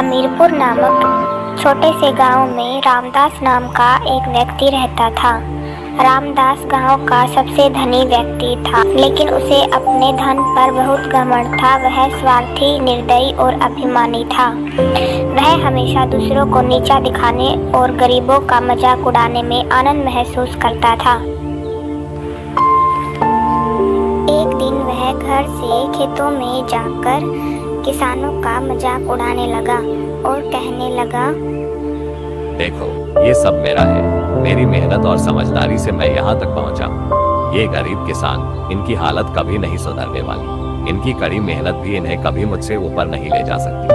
हमीरपुर नामक छोटे से गांव में रामदास नाम का एक व्यक्ति रहता था। रामदास गांव का सबसे धनी व्यक्ति था, लेकिन उसे अपने धन पर बहुत घमंड था। वह स्वार्थी, निर्दयी और अभिमानी था। वह हमेशा दूसरों को नीचा दिखाने और गरीबों का मजाक उड़ाने में आनंद महसूस करता था। एक दिन वह घर से खेतों में जाकर किसानों का मजाक उड़ाने लगा और कहने लगा, देखो, ये सब मेरा है। मेरी मेहनत और समझदारी से मैं यहाँ तक पहुँचा हूँ। ये गरीब किसान, इनकी हालत कभी नहीं सुधरने वाली। इनकी कड़ी मेहनत भी इन्हें कभी मुझसे ऊपर नहीं ले जा सकती।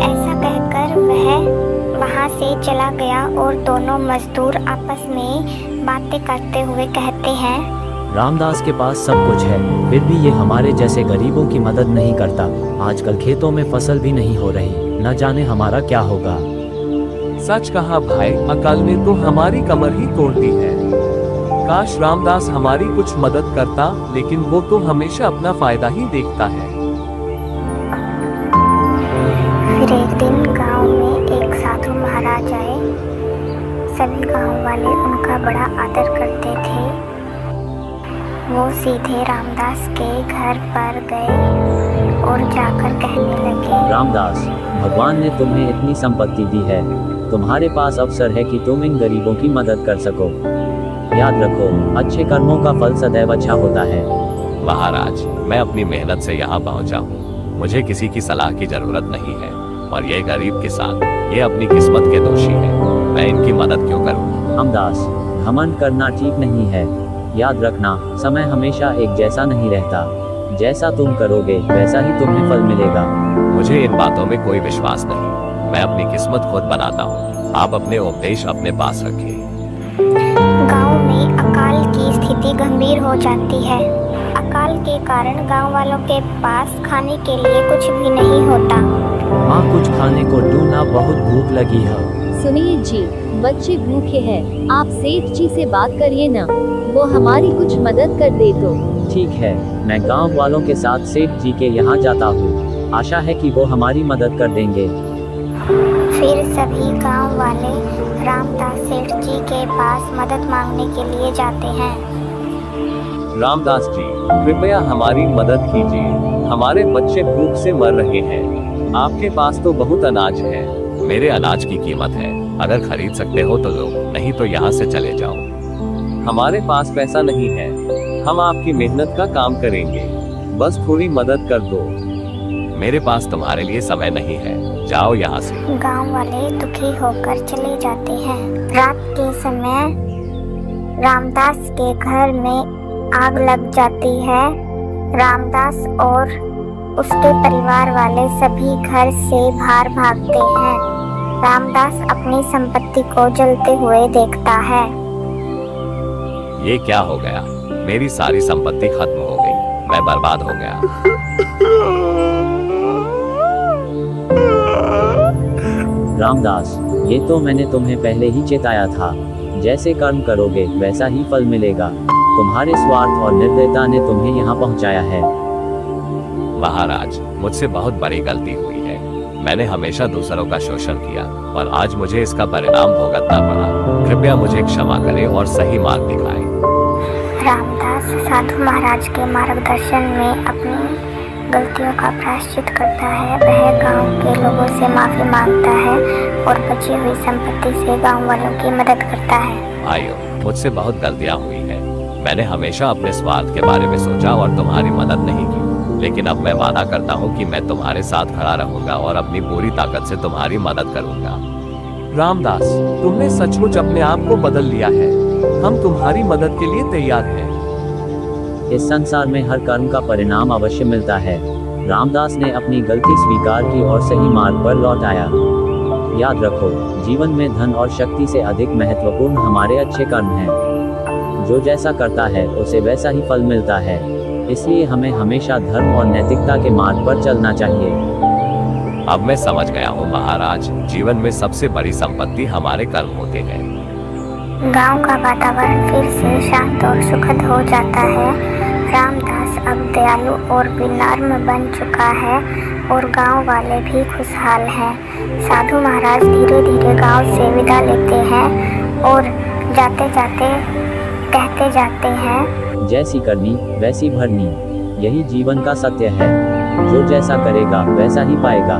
ऐसा कहकर वह वहाँ से चला गया और दोनों मजदूर आपस में बातें करते हुए कहते हैं, रामदास के पास सब कुछ है, फिर भी ये हमारे जैसे गरीबों की मदद नहीं करता। आजकल खेतों में फसल भी नहीं हो रही, न जाने हमारा क्या होगा। सच कहा भाई, अकाल ने तो हमारी कमर ही तोड़ दी है। काश रामदास हमारी कुछ मदद करता, लेकिन वो तो हमेशा अपना फायदा ही देखता है। फिर एक दिन गांव में एक साधु महाराज आए। सभी गांव वाले उनका बड़ा आदर करते थे। वो सीधे रामदास के घर पर गए और जाकर कहने लगे, रामदास, भगवान ने तुम्हें इतनी संपत्ति दी है, तुम्हारे पास अवसर है कि तुम इन गरीबों की मदद कर सको। याद रखो, अच्छे कर्मों का फल सदैव अच्छा होता है। महाराज, मैं अपनी मेहनत से यहाँ पहुँचा हूँ। मुझे किसी की सलाह की जरूरत नहीं है। और ये गरीब किसान, ये अपनी किस्मत के दोषी है। मैं इनकी मदद क्यों करूँ? रामदास, घमंड करना ठीक नहीं है। याद रखना, समय हमेशा एक जैसा नहीं रहता। जैसा तुम करोगे वैसा ही तुम्हें फल मिलेगा। मुझे इन बातों में कोई विश्वास नहीं। मैं अपनी किस्मत खुद बनाता हूँ। आप अपने उपदेश अपने पास रखिए। गांव में अकाल की स्थिति गंभीर हो जाती है। अकाल के कारण गांव वालों के पास खाने के लिए कुछ भी नहीं होता। माँ, कुछ खाने को ढूंढना, बहुत भूख लगी है। सुनिए जी, बच्चे भूखे हैं, आप सेठ जी से बात करिए ना, वो हमारी कुछ मदद कर दे तो। ठीक है, मैं गांव वालों के साथ सेठ जी के यहाँ जाता हूँ। आशा है कि वो हमारी मदद कर देंगे। फिर सभी गांव वाले रामदास सेठ जी के पास मदद मांगने के लिए जाते हैं। रामदास जी, कृपया हमारी मदद कीजिए। हमारे बच्चे भूख से मर रहे हैं। आपके पास तो बहुत अनाज है। मेरे अनाज की कीमत है। अगर खरीद सकते हो तो लो, नहीं तो यहाँ से चले जाओ। हमारे पास पैसा नहीं है। हम आपकी मेहनत का काम करेंगे, बस थोड़ी मदद कर दो। मेरे पास तुम्हारे लिए समय नहीं है, जाओ यहाँ से। गांव वाले दुखी होकर चले जाते हैं। रात के समय रामदास के घर में आग लग जाती है। रामदास और उसके परिवार वाले सभी घर से बाहर भागते हैं। रामदास अपनी संपत्ति को जलते हुए देखता है। ये क्या हो गया? मेरी सारी संपत्ति खत्म हो गई। मैं बर्बाद हो गया। रामदास, ये तो मैंने तुम्हें पहले ही चेताया था। जैसे कर्म करोगे वैसा ही फल मिलेगा। तुम्हारे स्वार्थ और निर्दयता ने तुम्हें यहाँ पहुँचाया है। महाराज, मुझसे बहुत बड़ी गलती हुई है। मैंने हमेशा दूसरों का शोषण किया और आज मुझे इसका परिणाम भुगतना पड़ा। कृपया मुझे क्षमा करें और सही मार्ग दिखाएं। रामदास साधु महाराज के मार्गदर्शन में अपनी गलतियों का प्रायश्चित करता है। वह गांव के लोगों से माफी मांगता है और बची हुई संपत्ति से गांव वालों की मदद करता है। भाइयों, मुझसे बहुत गलतियां हुई हैं। मैंने हमेशा अपने स्वार्थ के बारे में सोचा और तुम्हारी मदद नहीं की। लेकिन अब मैं वादा करता हूँ कि मैं तुम्हारे साथ खड़ा रहूंगा और अपनी पूरी ताकत से तुम्हारी मदद करूंगा। रामदास, तुमने सचमुच अपने आप को बदल लिया है। हम तुम्हारी मदद के लिए तैयार हैं। इस संसार में हर कर्म का परिणाम अवश्य मिलता है। रामदास ने अपनी गलती स्वीकार की और सही मार्ग पर लौट आया। याद रखो, जीवन में धन और शक्ति से अधिक महत्वपूर्ण हमारे अच्छे कर्म हैं। जो जैसा करता है उसे वैसा ही फल मिलता है। इसलिए हमें हमेशा धर्म और नैतिकता के मार्ग पर चलना चाहिए। अब मैं समझ गया हूँ महाराज, जीवन में सबसे बड़ी संपत्ति हमारे कर्म होते हैं। गांव का वातावरण फिर से शांत और सुखद हो जाता है। रामदास अब दयालु और विनम्र बन चुका है और गांव वाले भी खुशहाल हैं। साधु महाराज धीरे धीरे गांव से विदा लेते हैं और जाते जाते कहते जाते हैं, जैसी करनी वैसी भरनी, यही जीवन का सत्य है। जो जैसा करेगा वैसा ही पाएगा।